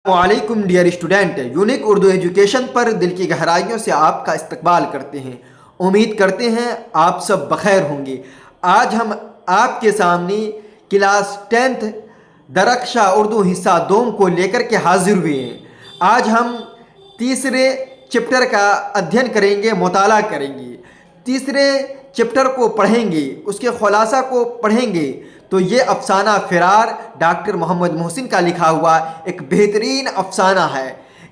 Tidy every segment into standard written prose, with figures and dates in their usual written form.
वालेकुम dear student, unique Urdu education पर दिल की गहराइयों से आपका इस्तकबाल करते हैं। उम्मीद करते हैं आप सब बखैर होंगे। आज हम आपके सामने क्लास 10th दरख्शा उर्दू हिस्सा दोम को लेकर के हाजिर हुए हैं। आज हम तीसरे चैप्टर का अध्ययन करेंगे, मुताला करेंगे। तीसरे चैप्टर को पढ़ेंगे, उसके खुलासा को पढ़ेंगे तो ये अफसाना फ़िरार डॉक्टर मोहम्मद मोहसिन का लिखा हुआ एक बेहतरीन अफसाना है।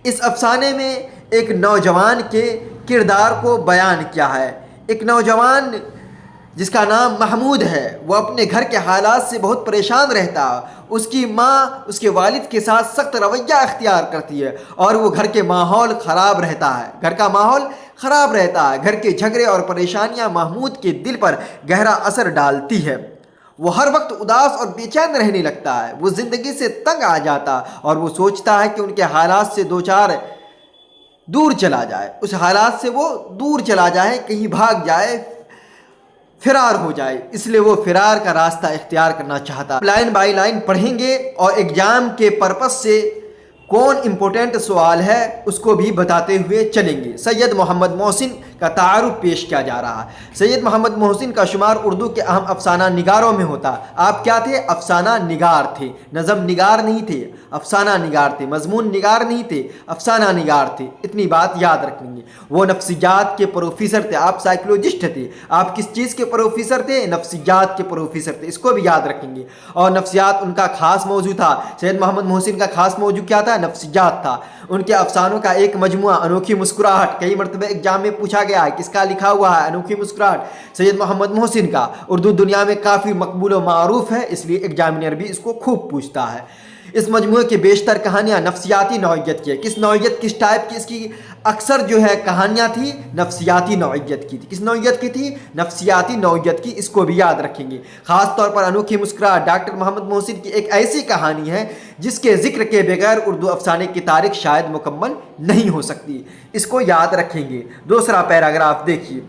इस अफसाने में एक नौजवान के किरदार को बयान किया है। एक नौजवान जिसका नाम महमूद है, वो अपने घर के हालात से बहुत परेशान रहता है। उसकी माँ उसके वालिद के साथ सख्त रवैया अख्तियार करती है और वो घर के माहौल ख़राब रहता है। घर का माहौल ख़राब रहता है। घर के झगड़े और परेशानियाँ महमूद के दिल पर गहरा असर डालती है। वो हर वक्त उदास और बेचैन रहने लगता है। वो ज़िंदगी से तंग आ जाता और वो सोचता है कि उनके हालात से दो चार दूर चला जाए, उस हालात से वो दूर चला जाए, कहीं भाग जाए, फ़िरार हो जाए। इसलिए वो फ़िरार का रास्ता इख्तियार करना चाहता। लाइन बाई लाइन पढ़ेंगे और एग्ज़ाम के पर्पस से कौन इम्पोर्टेंट सवाल है उसको भी बताते हुए चलेंगे। सैयद मोहम्मद मोहसिन का तारुफ पेश किया जा रहा है। सैयद मोहम्मद मोहसिन का शुमार उर्दू के अहम अफसाना निगारों में होता। आप क्या थे? अफसाना निगार थे। नज़म निगार नहीं थे, अफसाना निगार थे। मजमून निगार नहीं थे, अफसाना निगार थे। इतनी बात याद रखेंगे। वो नफ्सियात के प्रोफेसर थे, आप साइकोलॉजिस्ट थे। आप किस चीज़ के प्रोफेसर थे? नफ्सियात के प्रोफेसर थे। इसको भी याद रखेंगे। और नफ्सियात उनका खास मौजू था। सैयद मोहम्मद मोहसिन का खास मौजू क्या था? नफ्सियात था। उनके अफसानों का एक मजमुआ अनोखी मुस्कुराहट, कई मरतबे एग्जाम में पूछा गया है किसका लिखा हुआ है? अनोखी मुस्कुराहट सैयद मोहम्मद मोहसिन का। उर्दू दुनिया में काफ़ी मकबूल व मारूफ है, इसलिए एग्जामिनर भी इसको खूब पूछता है। इस मजमूए की बेशतर कहानियाँ नफ्सियाती नौइयत की है। किस नौइयत, किस टाइप की? इसकी अक्सर जो है कहानियाँ थी नफ्सियाती नौइयत की थी। किस नौइयत की थी? नफ्सियाती नौइयत की। इसको भी याद रखेंगे। ख़ास तौर पर अनोखी मुस्कुराहट डॉक्टर मोहम्मद मोहसिन की एक ऐसी कहानी है जिसके जिक्र के बगैर उर्दू अफसाने की तारीख शायद मुकम्मल नहीं हो सकती। इसको याद रखेंगे। दूसरा पैराग्राफ देखिए।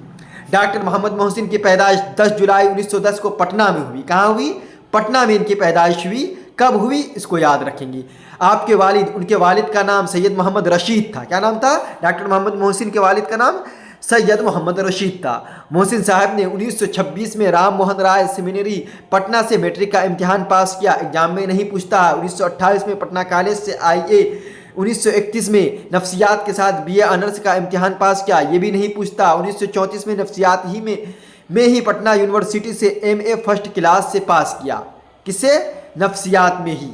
डॉक्टर मोहम्मद मोहसिन की पैदाइश 10 जुलाई 1910 को पटना में हुई। कहाँ हुई? पटना में इनकी पैदाइश हुई। कब हुई? इसको याद रखेंगे। आपके वालिद, उनके वालिद का नाम सैयद मोहम्मद रशीद था। क्या नाम था? डॉक्टर मोहम्मद मोहसिन के वालिद का नाम सैयद मोहम्मद रशीद था। मोहसिन साहब ने 1926 में राम मोहन राय सेमिनरी पटना से मैट्रिक का इम्तिहान पास किया। एग्जाम में नहीं पूछता। 1928 में पटना कॉलेज से IA, 1931 में नफ्सियात के साथ BA ऑनर्स का इम्तिहान पास किया। ये भी नहीं पूछता। 1934 में नफ्सियात ही में ही पटना यूनिवर्सिटी से MA फर्स्ट क्लास से पास किया। किसे? नफ्सियात में ही।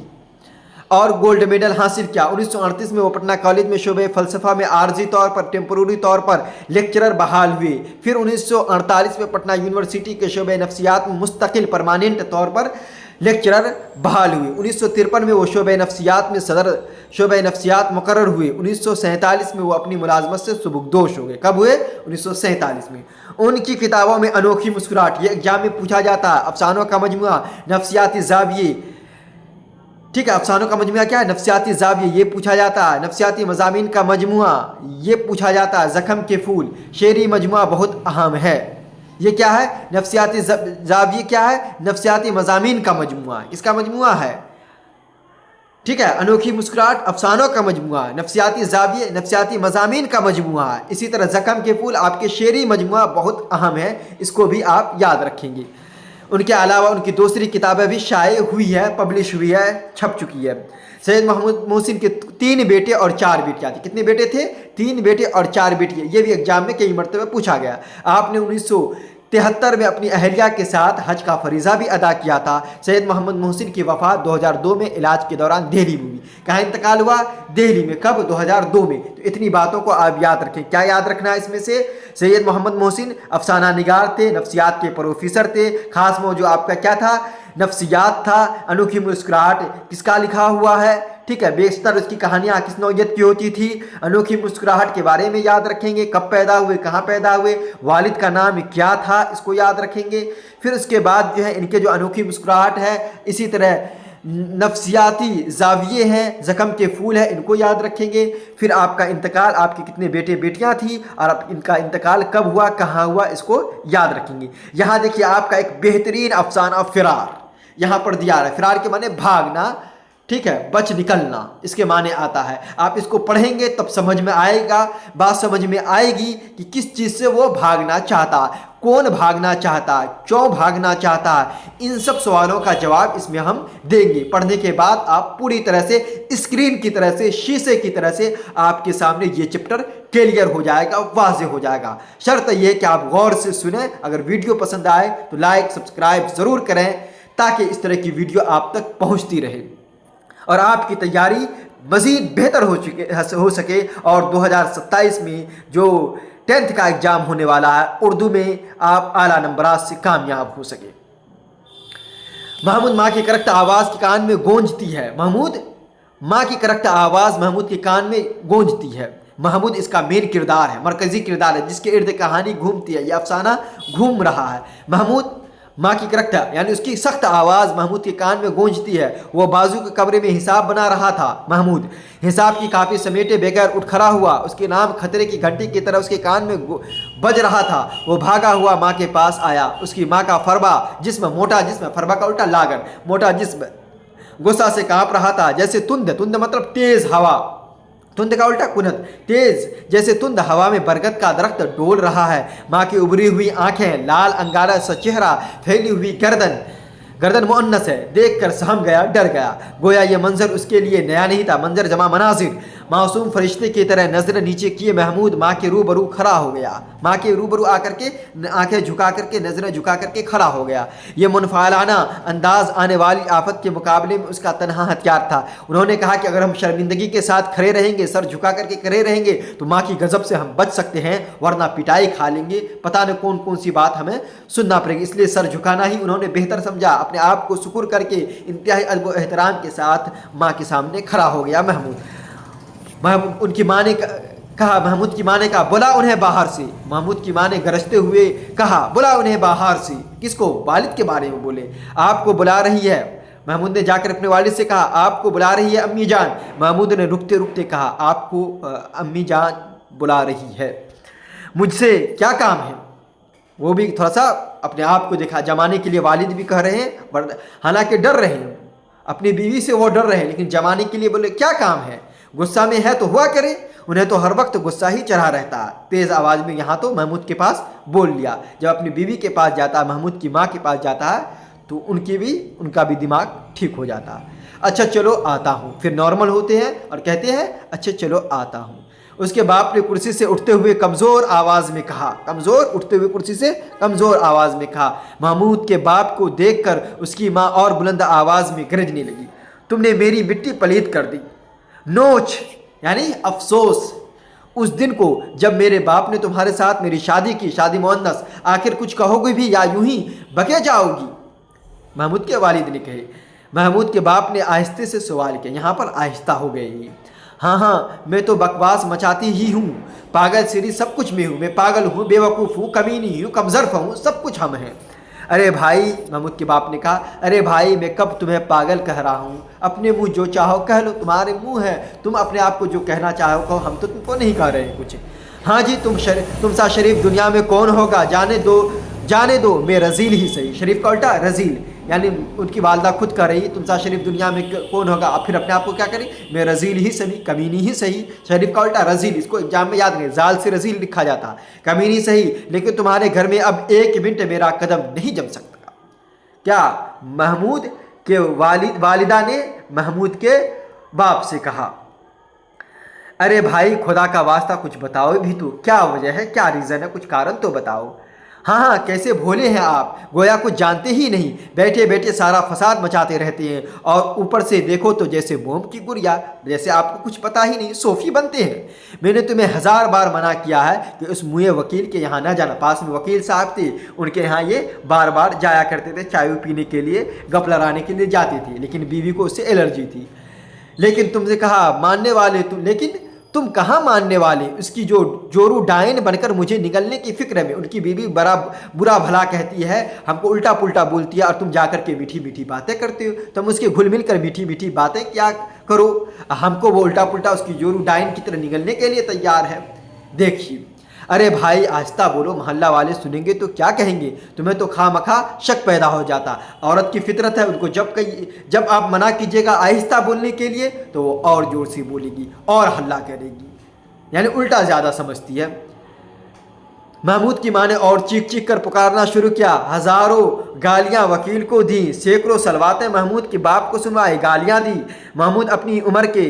और गोल्ड मेडल हासिल किया। 1938 में वो पटना कॉलेज में शोबे फ़लसफ़ा में आर्जी तौर पर, टेम्पोररी तौर पर लेक्चरर बहाल हुए। फिर 1948 में पटना यूनिवर्सिटी के शोबे नफ्सियात में मुस्तकिल परमानेंट तौर पर लेक्चरर बहाल हुए। 1953 में वो शोबे नफ्सियात में सदर शोबे नफ्सियात मुकर्रर हुए। 1947 में वो अपनी मुलाजमत से सुबुकदोश हो गए। कब हुए? 1947 में। उनकी किताबों में अनोखी मुस्कुराहट, ये एग्जाम में पूछा जाता है। अफसानों का मजमुआ नफ्सियाती ज़ाविये, ठीक है। अफसानों का मजमुआ क्या है? नफ्सियाती ज़ाविये, ये पूछा जाता है। नफ्सियाती मज़ामीन का मजमुआ, ये पूछा जाता है। ज़ख्म के फूल, शेरी मजमुआ बहुत अहम है। ये क्या है? नफ्सियाती ज़ाविये क्या है? नफ्सियाती मज़ामीन का मजमुआ। इसका मजमुआ है, ठीक है। अनोखी मुस्कुराहट अफसानों का मजमुआ, नफ्सियाती ज़ाविये नफ्सियाती मज़ामीन का मजमुआ है। इसी तरह ज़ख्म के फूल आपके शेरी मजमुआ बहुत अहम है, इसको भी आप याद रखेंगे। उनके अलावा उनकी दूसरी किताबें भी शाये हुई है, पब्लिश हुई है, छप चुकी है। सैयद मोहम्मद मोहसिन के 3 बेटे और 4 बेटियाँ थी। कितने बेटे थे? 3 बेटे और 4 बेटियाँ। ये भी एग्जाम में कई मरतबे पूछा गया। आपने 1973 में अपनी अहलिया के साथ हज का फरीज़ा भी अदा किया था। सैयद मोहम्मद मोहसिन की वफ़ात 2002 में इलाज के दौरान दिल्ली में हुई। कहाँ इंतकाल हुआ? दिल्ली में। कब? 2002 में। तो इतनी बातों को आप याद रखें। क्या याद रखना है इसमें से? सैयद मोहम्मद मोहसिन अफसाना निगार थे, नफ्सियात के प्रोफेसर थे। खास मौजू आपका क्या था? नफ्सियात था। अनोखी मुस्कुराहट किसका लिखा हुआ है? ठीक है। बेशतर उसकी कहानियाँ किस नौइयत की होती थी? अनोखी मुस्कुराहट के बारे में याद रखेंगे। कब पैदा हुए, कहाँ पैदा हुए, वालिद का नाम क्या था, इसको याद रखेंगे। फिर उसके बाद जो है इनके जो अनोखी मुस्कुराहट है, इसी तरह नफ्सियाती ज़ाविये हैं, ज़ख्म के फूल है, इनको याद रखेंगे। फिर आपका इंतकाल, आपकी कितने बेटे बेटियां थी और इनका इंतकाल कब हुआ, कहाँ हुआ, इसको याद रखेंगे। यहाँ देखिए आपका एक बेहतरीन अफसाना फ़िरार यहाँ पर दिया है। फ़िरार के माने भागना, ठीक है, बच निकलना इसके माने आता है। आप इसको पढ़ेंगे तब समझ में आएगा, बात समझ में आएगी कि किस चीज़ से वो भागना चाहता, कौन भागना चाहता, क्यों भागना चाहता। इन सब सवालों का जवाब इसमें हम देंगे। पढ़ने के बाद आप पूरी तरह से स्क्रीन की तरह से, शीशे की तरह से आपके सामने ये चैप्टर क्लियर हो जाएगा, वाज़ेह हो जाएगा। शर्त यह है कि आप गौर से सुने। अगर वीडियो पसंद आए तो लाइक सब्सक्राइब ज़रूर करें ताकि इस तरह की वीडियो आप तक पहुँचती रहे और आपकी तैयारी मज़ीद बेहतर हो सके और 2027 में जो 10th का एग्ज़ाम होने वाला है उर्दू में आप आला नंबरात से कामयाब हो सके। महमूद माँ की करख्त आवाज़ के कान में गूंजती है। महमूद माँ की करख्त आवाज़ महमूद के कान में गूंजती है। महमूद इसका मेन किरदार है, मरकज़ी किरदार है जिसके इर्द कहानी घूमती है, यह अफसाना घूम रहा है। महमूद माँ की करख्त यानी उसकी सख्त आवाज़ महमूद के कान में गूंजती है। वो बाजू के कमरे में हिसाब बना रहा था। महमूद हिसाब की कापी समेटे बगैर उठ खड़ा हुआ। उसके नाम खतरे की घंटी की तरह उसके कान में बज रहा था। वो भागा हुआ माँ के पास आया। उसकी माँ का फरबा जिस्म, मोटा जिस्म, फरबा का उल्टा लागन, मोटा जिस्म गुस्सा से काँप रहा था जैसे तुंद, तुंद मतलब तेज़ हवा, तुंद का उल्टा कुनत, तेज जैसे तुंद हवा में बरगद का दरख्त डोल रहा है। माँ की उभरी हुई आंखें, लाल अंगारा सा चेहरा, फैली हुई गर्दन, गर्दन मुअन्नस है, देखकर सहम गया, डर गया। गोया ये मंजर उसके लिए नया नहीं था। मंजर जमा मनाजिर। मासूम फरिश्ते की तरह नजर नीचे किए महमूद माँ के रूबरू खड़ा हो गया। माँ के रूबरू आकर के आंखें झुका करके, नजरें झुका करके खड़ा हो गया। ये मुनफालाना अंदाज आने वाली आफत के मुकाबले में उसका तनहा हथियार था। उन्होंने कहा कि अगर हम शर्मिंदगी के साथ खड़े रहेंगे, सर झुका करके खड़े रहेंगे तो माँ की गजब से हम बच सकते हैं, वरना पिटाई खा लेंगे। पता नहीं कौन कौन सी बात हमें सुनना पड़ेगी। इसलिए सर झुकाना ही उन्होंने बेहतर समझा। अपने आप को सुकुर करके इंतहाई अदब व एहतराम के साथ माँ के सामने खड़ा हो गया महमूद। उनकी माँ ने कहा, महमूद की माँ ने कहा, बुला उन्हें बाहर से। महमूद की माँ ने गरजते हुए कहा, बुला उन्हें बाहर से। किसको? वालिद के बारे में बोले। आपको बुला रही है। महमूद ने जाकर अपने वालिद से कहा, आपको बुला रही है अम्मी जान। महमूद ने रुकते रुकते कहा, आपको अम्मी जान बुला रही है। मुझसे क्या काम है? वो भी थोड़ा सा अपने आप को देखा। जमाने के लिए वालिद भी कह रहे हैं, हालांकि डर रहे हैं, अपनी बीवी से वो डर रहे हैं, लेकिन जमाने के लिए बोले क्या काम है? गुस्सा में है तो हुआ करे, उन्हें तो हर वक्त गुस्सा ही चढ़ा रहता है। तेज़ आवाज़ में यहाँ तो महमूद के पास बोल लिया। जब अपनी बीवी के पास जाता है, महमूद की माँ के पास जाता है, तो उनका भी दिमाग ठीक हो जाता है। अच्छा चलो आता हूँ। फिर नॉर्मल होते हैं और कहते हैं अच्छा चलो आता हूँ। उसके बाप ने कुर्सी से उठते हुए कमज़ोर आवाज़ में कहा, उठते हुए कुर्सी से कमज़ोर आवाज़ में कहा। महमूद के बाप को देखकर उसकी माँ और बुलंद आवाज़ में गरजने लगी, तुमने मेरी मिट्टी पलीत कर दी। नोच यानी अफसोस उस दिन को जब मेरे बाप ने तुम्हारे साथ मेरी शादी की, शादी मुअन्नस। आखिर कुछ कहोगे भी या यूं ही बके जाओगी? महमूद के वालिद ने कहे। महमूद के बाप ने आहिस्ते से सवाल किया, यहाँ पर आहिस्ता हो गई। हाँ, मैं तो बकवास मचाती ही हूँ, पागल सीरी सब कुछ मैं हूँ। मैं पागल हूँ, बेवकूफ़ हूँ, कमीनी हूँ, कमज़र्फ़ हूँ, सब कुछ हम हैं। अरे भाई, महमूद के बाप ने कहा, अरे भाई मैं कब तुम्हें पागल कह रहा हूँ? अपने मुँह जो चाहो कह लो, तुम्हारे मुँह है, तुम अपने आप को जो कहना चाहो कहो, हम तो तुमको नहीं कह रहे हैं कुछ। हाँ जी, तुम सा शरीफ दुनिया में कौन होगा? जाने दो, मैं रजील ही सही। शरीफ का उल्टा रजील, यानी उनकी वालदा खुद कह रही, तुम सा शरीफ दुनिया में कौन होगा? अब फिर अपने आप को क्या करें? मैं रजील ही सही, कमीनी ही सही। शरीफ का उल्टा रजील, इसको एग्जाम में याद रखें, जाल से रजील लिखा जाता। कमीनी सही, लेकिन तुम्हारे घर में अब एक मिनट मेरा कदम नहीं जम सकता। क्या? महमूद के वालिदा ने महमूद के बाप से कहा। अरे भाई, खुदा का वास्ता कुछ बताओ भी तो, क्या वजह है, क्या रीज़न है, कुछ कारण तो बताओ। हाँ, कैसे भोले हैं आप, गोया कुछ जानते ही नहीं, बैठे बैठे सारा फसाद मचाते रहते हैं और ऊपर से देखो तो जैसे मोम की गुड़िया, जैसे आपको कुछ पता ही नहीं, सोफ़ी बनते हैं। मैंने तुम्हें 1000 बार मना किया है कि उस मुए वकील के यहाँ ना जाना। पास में वकील साहब थे, उनके यहाँ ये बार बार जाया करते थे, चाय पीने के लिए, गप लड़ाने के लिए जाते थे, लेकिन बीवी को उससे एलर्जी थी। लेकिन तुमसे कहा मानने वाले तुम, लेकिन तुम कहाँ मानने वाले? उसकी जो जोरू डायन बनकर मुझे निगलने की फिक्र में। उनकी बीवी बड़ा बुरा भला कहती है, हमको उल्टा पुल्टा बोलती है और तुम जाकर के मीठी मीठी बातें करते हो। तुम उसके घुल मिल कर मीठी मीठी बातें क्या करो, हमको वो उल्टा पुल्टा उसकी जोरू डायन की तरह निगलने के लिए तैयार है। देखिए, ارے بھائی آہستہ بولو، محلہ والے سنیں گے تو کیا کہیں گے، تمہیں تو خواہ مخواہ شک پیدا ہو جاتا۔ عورت کی فطرت ہے، ان کو جب آپ منع کیجیے گا آہستہ بولنے کے لیے تو وہ اور زور سے بولے گی اور ہلہ کرے گی، یعنی الٹا زیادہ سمجھتی ہے۔ محمود کی ماں نے اور چیخ چیخ کر پکارنا شروع کیا، ہزاروں گالیاں وکیل کو دیں، سینکڑوں سلواتیں محمود کے باپ کو سنوائے، گالیاں دی۔ محمود اپنی عمر کے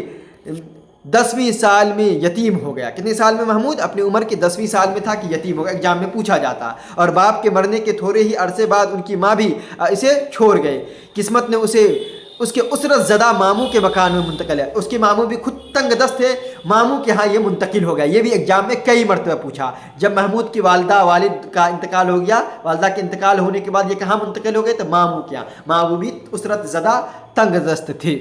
10ویں سال میں یتیم ہو گیا۔ کتنے سال میں محمود؟ اپنی عمر کے 10ویں سال میں تھا کہ یتیم ہو گیا، ایگزام میں پوچھا جاتا۔ اور باپ کے مرنے کے تھوڑے ہی عرصے بعد ان کی ماں بھی اسے چھوڑ گئے۔ قسمت نے اسے اس کے اسرت زدہ ماموں کے مکان میں منتقل ہے۔ اس کے ماموں بھی خود تنگ دست تھے، ماموں کے ہاں یہ منتقل ہو گیا۔ یہ بھی ایگزام میں کئی مرتبہ پوچھا۔ جب محمود کی والد کا انتقال ہو گیا، والدہ کے انتقال ہونے کے بعد یہ کہاں منتقل ہو گئے؟ تو ماموں کے ہاں۔ ماموں بھی اسرت زدہ تنگ دست تھے،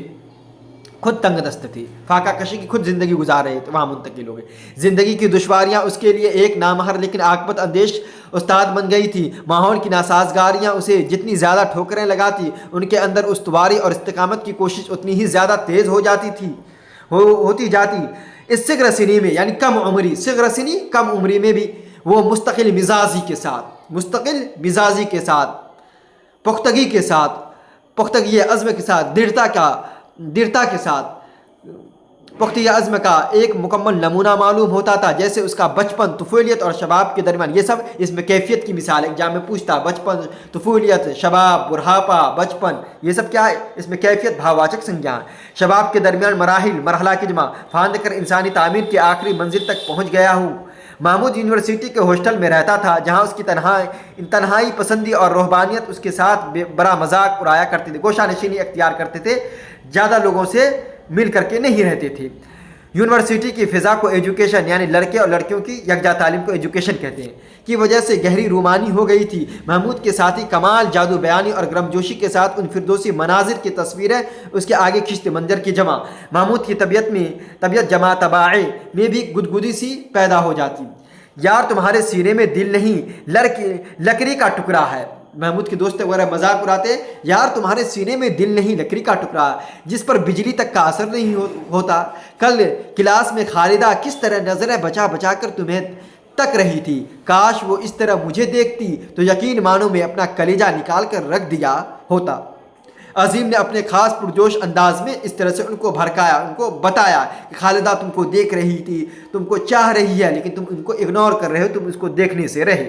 خود تنگ دست تھی، فاقہ کشی کی خود زندگی گزار رہے تھے، وہاں منتقل ہو گئے۔ زندگی کی دشواریاں اس کے لیے ایک نامہر لیکن عاقبت اندیش استاد بن گئی تھی۔ ماحول کی ناسازگاریاں اسے جتنی زیادہ ٹھوکریں لگاتی، ان کے اندر استواری اور استقامت کی کوشش اتنی ہی زیادہ تیز ہوتی جاتی۔ اس صغر سنی میں، یعنی کم عمری، صغر سنی کم عمری میں بھی وہ مستقل مزاجی کے ساتھ پختگی عزم کے ساتھ درتا کے ساتھ پختگی عزم کا ایک مکمل نمونہ معلوم ہوتا تھا۔ جیسے اس کا بچپن، طفولیت اور شباب کے درمیان، یہ سب اس میں کیفیت کی مثال ہے۔ ایگزام میں پوچھتا بچپن، طفولیت، شباب، بڑھاپا، بچپن، یہ سب کیا ہے؟ اس میں کیفیت بھاوواچک سنجان۔ شباب کے درمیان مرحلہ کی جمع پھاند کر انسانی تعمیر کی آخری منزل تک پہنچ گیا ہوں۔ محمود یونیورسٹی کے ہاسٹل میں رہتا تھا، جہاں اس کی تنہائی پسندی اور روحانیت اس کے ساتھ بڑا مذاق اڑایا کرتے تھے، گوشہ نشینی اختیار کرتے تھے، زیادہ لوگوں سے مل کر کے نہیں رہتے تھے۔ یونیورسٹی کی فضا کو ایجوکیشن، یعنی لڑکے اور لڑکیوں کی یکجا تعلیم کو ایجوکیشن کہتے ہیں، کی وجہ سے گہری رومانی ہو گئی تھی۔ محمود کے ساتھی کمال جادو بیانی اور گرمجوشی کے ساتھ ان فردوسی مناظر کی تصویریں اس کے آگے کھینچتے، منظر کی جمع۔ محمود کی طبیعت جمع طباعی میں بھی گدگدی سی پیدا ہو جاتی۔ یار تمہارے سینے میں دل نہیں، لکڑی کا ٹکڑا ہے۔ محمود کے دوست وغیرہ مذاق اڑاتے، یار تمہارے سینے میں دل نہیں، لکڑی کا ٹکڑا جس پر بجلی تک کا اثر نہیں ہوتا۔ کل کلاس میں خالدہ کس طرح نظریں بچا بچا کر تمہیں تک رہی تھی، کاش وہ اس طرح مجھے دیکھتی تو یقین مانو میں اپنا کلیجہ نکال کر رکھ دیا ہوتا۔ عظیم نے اپنے خاص پرجوش انداز میں اس طرح سے ان کو بھڑکایا، ان کو بتایا کہ خالدہ تم کو دیکھ رہی تھی، تم کو چاہ رہی ہے، لیکن تم ان کو اگنور کر رہے ہو، تم اس کو دیکھنے سے رہے۔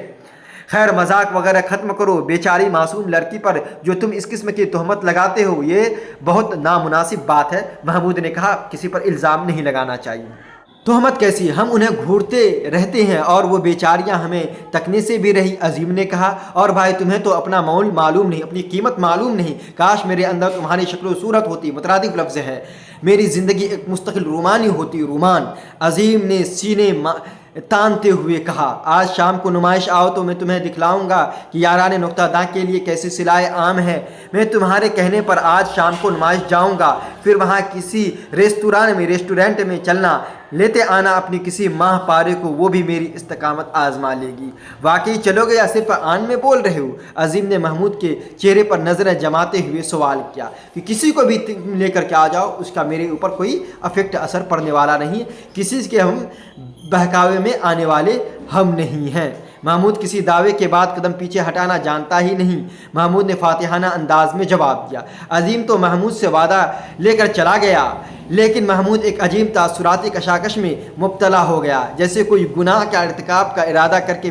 خیر مذاق وغیرہ ختم کرو، بیچاری معصوم لڑکی پر جو تم اس قسم کی تہمت لگاتے ہو یہ بہت نامناسب بات ہے۔ محمود نے کہا، کسی پر الزام نہیں لگانا چاہیے۔ تہمت کیسی؟ ہم انہیں گھورتے رہتے ہیں اور وہ بیچاریاں ہمیں تکنے سے بھی رہی۔ عظیم نے کہا، اور بھائی تمہیں تو اپنا مول معلوم نہیں، اپنی قیمت معلوم نہیں، کاش میرے اندر تمہاری شکل و صورت ہوتی۔ مترادف لفظ ہے، میری زندگی ایک مستقل رومانی ہوتی، رومان۔ عظیم نے سینے تانتے ہوئے کہا، آج شام کو نمائش آؤ تو میں تمہیں دکھلاؤں گا کہ یاران نقطہ داں کے لیے کیسے صلاح عام ہے۔ میں تمہارے کہنے پر آج شام کو نمائش جاؤں گا، پھر وہاں کسی ریسٹورینٹ میں چلنا، لیتے آنا اپنی کسی ماہ پارے کو، وہ بھی میری استقامت آزما لے گی۔ واقعی چلو گے یا صرف آن میں بول رہے ہو؟ عظیم نے محمود کے چہرے پر نظریں جماتے ہوئے سوال کیا کہ کسی کو بھی لے کر کے آ جاؤ، اس کا میرے اوپر کوئی افیکٹ اثر پڑنے والا نہیں، کسی کے ہم بہکاوے میں آنے والے ہم نہیں ہیں۔ محمود کسی دعوے کے بعد قدم پیچھے ہٹانا جانتا ہی نہیں۔ محمود نے فاتحانہ انداز میں جواب دیا۔ عظیم تو محمود سے وعدہ لے کر چلا گیا، لیکن محمود ایک عجیب تاثراتی کشاکش میں مبتلا ہو گیا، جیسے کوئی گناہ کا ارتکاب کا ارادہ کر کے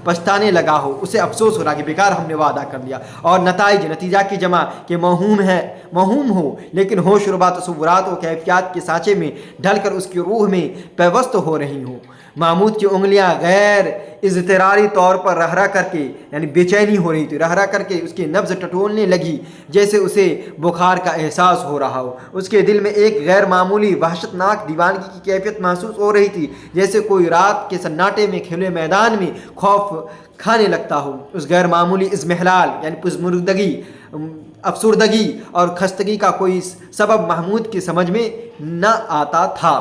پچھتانے لگا ہو۔ اسے افسوس ہو رہا کہ بیکار ہم نے وعدہ کر لیا، اور نتیجہ کی جمع کہ موہوم ہو، لیکن ہوش ربا تصورات و کیفیات کے سانچے میں ڈھل کر اس کی روح میں پیوست ہو رہی ہوں۔ محمود کی انگلیاں غیر اضطراری طور پر رہرا کر کے، یعنی بے چینی ہو رہی تھی، رہرا کر کے اس کی نبض ٹٹولنے لگی، جیسے اسے بخار کا احساس ہو رہا ہو۔ اس کے دل میں ایک غیر معمولی وحشت ناک دیوانگی کی کیفیت محسوس ہو رہی تھی، جیسے کوئی رات کے سناٹے میں کھلے میدان میں خوف کھانے لگتا ہو۔ اس غیر معمولی اضمحلال، یعنی پژمردگی، افسردگی اور خستگی کا کوئی سبب محمود کی سمجھ میں نہ آتا تھا۔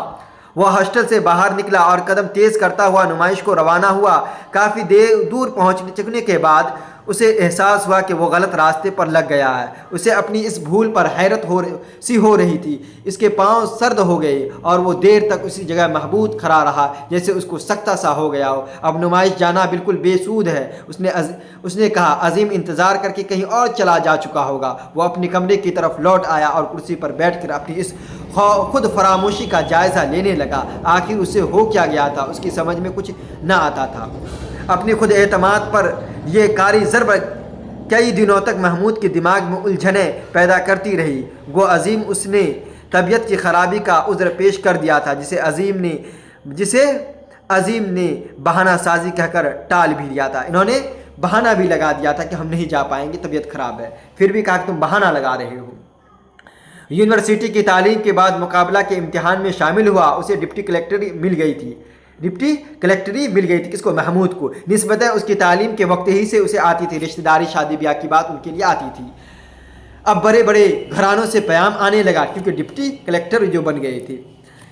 وہ ہاسٹل سے باہر نکلا اور قدم تیز کرتا ہوا نمائش کو روانہ ہوا۔ کافی دور پہنچنے کے بعد اسے احساس ہوا کہ وہ غلط راستے پر لگ گیا ہے۔ اسے اپنی اس بھول پر حیرت ہو رہی تھی۔ اس کے پاؤں سرد ہو گئے اور وہ دیر تک اسی جگہ محبوط کھڑا رہا جیسے اس کو سکتہ سا ہو گیا ہو۔ اب نمائش جانا بالکل بے سود ہے، اس نے کہا۔ عظیم انتظار کر کے کہیں اور چلا جا چکا ہوگا۔ وہ اپنے کمرے کی طرف لوٹ آیا اور کرسی پر بیٹھ کر اپنی اس خود فراموشی کا جائزہ لینے لگا۔ آخر اسے ہو کیا گیا تھا، اس کی سمجھ میں کچھ نہ آتا تھا۔ اپنی خود اعتماد پر یہ کاری ضرب کئی دنوں تک محمود کے دماغ میں الجھنیں پیدا کرتی رہی۔ گو عظیم اس نے طبیعت کی خرابی کا عذر پیش کر دیا تھا جسے عظیم نے بہانہ سازی کہہ کر ٹال بھی دیا تھا۔ انہوں نے بہانہ بھی لگا دیا تھا کہ ہم نہیں جا پائیں گے، طبیعت خراب ہے، پھر بھی کہا کہ تم بہانہ لگا رہے ہو۔ یونیورسٹی کی تعلیم کے بعد مقابلہ کے امتحان میں شامل ہوا۔ اسے ڈپٹی کلیکٹری مل گئی تھی کس کو؟ محمود کو۔ نسبتاً اس کی تعلیم کے وقت ہی سے اسے آتی تھی، رشتہ داری شادی بیاہ کی بات ان کے لیے آتی تھی۔ اب بڑے بڑے گھرانوں سے پیام آنے لگا کیونکہ ڈپٹی کلیکٹر جو بن گئے تھے۔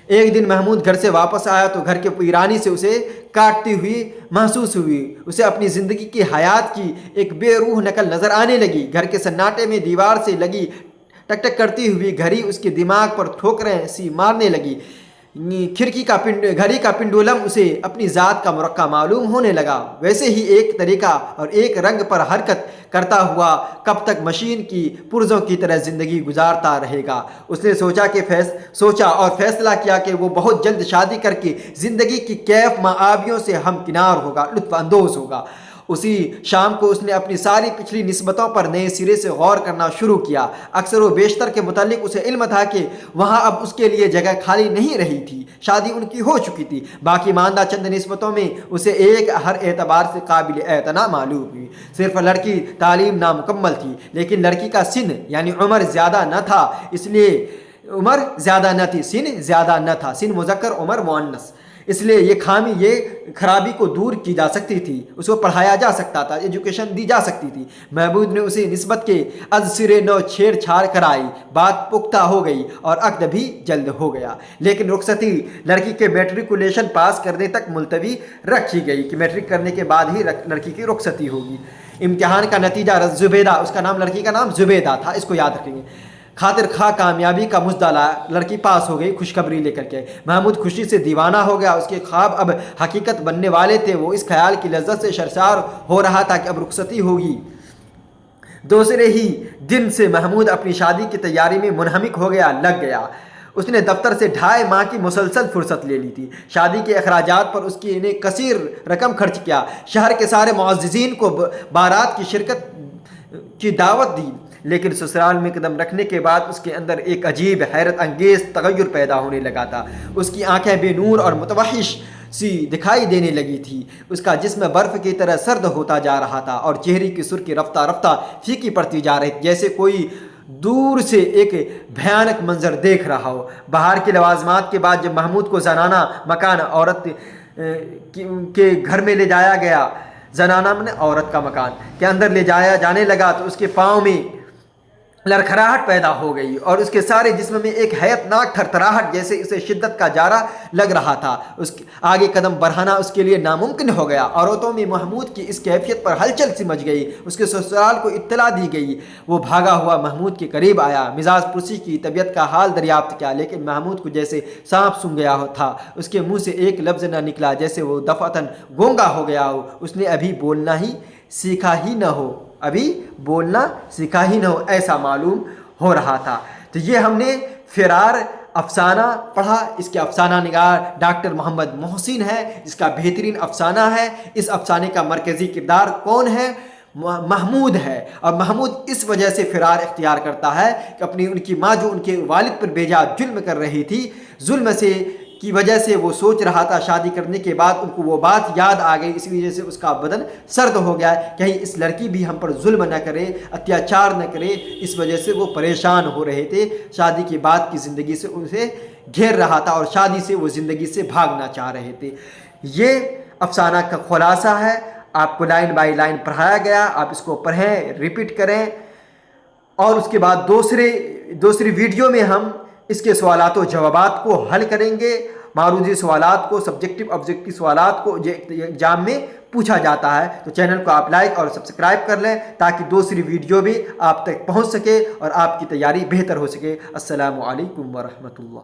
ایک دن محمود گھر سے واپس آیا تو گھر کے ویرانی سے اسے کاٹتی ہوئی محسوس ہوئی۔ اسے اپنی زندگی کی حیات کی ایک بے روح نقل نظر آنے لگی۔ گھر کے سناٹے میں دیوار سے لگی ٹک ٹک کرتی ہوئی گھڑی اس کے دماغ پر ٹھوکریں سی مارنے لگی۔ گھڑی کا پنڈولم اسے اپنی ذات کا مرقع معلوم ہونے لگا۔ ویسے ہی ایک طریقہ اور ایک رنگ پر حرکت کرتا ہوا کب تک مشین کی پرزوں کی طرح زندگی گزارتا رہے گا؟ اس نے سوچا اور فیصلہ کیا کہ وہ بہت جلد شادی کر کے زندگی کی کیف معابیوں سے ہمکنار ہوگا، لطف اندوز ہوگا۔ اسی شام کو اس نے اپنی ساری پچھلی نسبتوں پر نئے سرے سے غور کرنا شروع کیا۔ اکثر و بیشتر کے متعلق اسے علم تھا کہ وہاں اب اس کے لیے جگہ خالی نہیں رہی تھی، شادی ان کی ہو چکی تھی۔ باقی ماندہ چند نسبتوں میں اسے ایک ہر اعتبار سے قابل اعتنا معلوم ہوئی۔ صرف لڑکی تعلیم نامکمل تھی، لیکن لڑکی کا سن یعنی عمر زیادہ نہ تھا، سن زیادہ نہ تھا، سن مذکر عمر مؤنث، اس لیے یہ خرابی کو دور کی جا سکتی تھی، اس کو پڑھایا جا سکتا تھا، ایجوکیشن دی جا سکتی تھی۔ محمود نے اسے نسبت کے از سرے نو چھیڑ چھاڑ کرائی، بات پختہ ہو گئی اور عقد بھی جلد ہو گیا، لیکن رخصتی لڑکی کے میٹریکولیشن پاس کرنے تک ملتوی رکھی گئی کہ میٹرک کرنے کے بعد ہی لڑکی کی رخصتی ہوگی۔ امتحان کا نتیجہ زبیدہ، اس کا نام لڑکی کا نام زبیدہ تھا، اس کو یاد رکھیں گے، خاطر خواہ کامیابی کا مژدہ لایا، لڑکی پاس ہو گئی، خوشخبری لے کر کے۔ محمود خوشی سے دیوانہ ہو گیا، اس کے خواب اب حقیقت بننے والے تھے۔ وہ اس خیال کی لذت سے سرشار ہو رہا تھا کہ اب رخصتی ہوگی۔ دوسرے ہی دن سے محمود اپنی شادی کی تیاری میں منہمک لگ گیا۔ اس نے دفتر سے 2.5 ماہ کی مسلسل فرصت لے لی تھی۔ شادی کے اخراجات پر اس کی نے کثیر رقم خرچ کیا۔ شہر کے سارے معززین کو بارات کی شرکت کی دعوت دی، لیکن سسرال میں قدم رکھنے کے بعد اس کے اندر ایک عجیب حیرت انگیز تغیر پیدا ہونے لگا تھا۔ اس کی آنکھیں بے نور اور متوحش سی دکھائی دینے لگی تھی۔ اس کا جسم برف کی طرح سرد ہوتا جا رہا تھا اور چہرے کی سرخی رفتہ رفتہ پھیکی پڑتی جا رہی تھی، جیسے کوئی دور سے ایک بھیانک منظر دیکھ رہا ہو۔ باہر کے لوازمات کے بعد جب محمود کو زنانہ مکان عورت کے گھر میں لے جایا گیا، زنانہ میں عورت کا مکان کے اندر لے جایا جانے لگا تو اس کے پاؤں میں لڑکھڑاہٹ پیدا ہو گئی اور اس کے سارے جسم میں ایک حیرت ناک تھرتھراہٹ جیسے اسے شدت کا جارہ لگ رہا تھا۔ اس آگے قدم بڑھانا اس کے لیے ناممکن ہو گیا۔ عورتوں میں محمود کی اس کیفیت پر ہلچل سی مچ گئی۔ اس کے سسرال کو اطلاع دی گئی۔ وہ بھاگا ہوا محمود کے قریب آیا، مزاج پرسی کی، طبیعت کا حال دریافت کیا، لیکن محمود کو جیسے سانپ سونگھ گیا تھا۔ اس کے منہ سے ایک لفظ نہ نکلا، جیسے وہ دفعتاً گونگا ہو گیا ہو۔ اس نے ابھی بولنا سیکھا ہی نہ ہو ایسا معلوم ہو رہا تھا۔ تو یہ ہم نے فرار افسانہ پڑھا۔ اس کے افسانہ نگار ڈاکٹر محمد محسن ہے، اس کا بہترین افسانہ ہے۔ اس افسانے کا مرکزی کردار کون ہے؟ محمود ہے، اور محمود اس وجہ سے فرار اختیار کرتا ہے کہ ان کی ماں جو ان کے والد پر بے جا ظلم کر رہی تھی، ظلم کی وجہ سے وہ سوچ رہا تھا شادی کرنے کے بعد ان کو وہ بات یاد آ گئی، اس وجہ سے اس کا بدن سرد ہو گیا، کہیں اس لڑکی بھی ہم پر ظلم نہ کرے، اتیاچار نہ کرے۔ اس وجہ سے وہ پریشان ہو رہے تھے، شادی کے بعد کی زندگی سے اسے گھیر رہا تھا اور شادی سے وہ زندگی سے بھاگنا چاہ رہے تھے۔ یہ افسانہ کا خلاصہ ہے، آپ کو لائن بائی لائن پڑھایا گیا، آپ اس کو پڑھیں، ریپیٹ کریں، اور اس کے بعد دوسری ویڈیو میں ہم اس کے سوالات و جوابات کو حل کریں گے۔ معروضی سوالات کو، سبجیکٹو آبجیکٹیو سوالات کو ایگزام میں پوچھا جاتا ہے۔ تو چینل کو آپ لائک اور سبسکرائب کر لیں تاکہ دوسری ویڈیو بھی آپ تک پہنچ سکے اور آپ کی تیاری بہتر ہو سکے۔ السلام علیکم ورحمۃ اللہ۔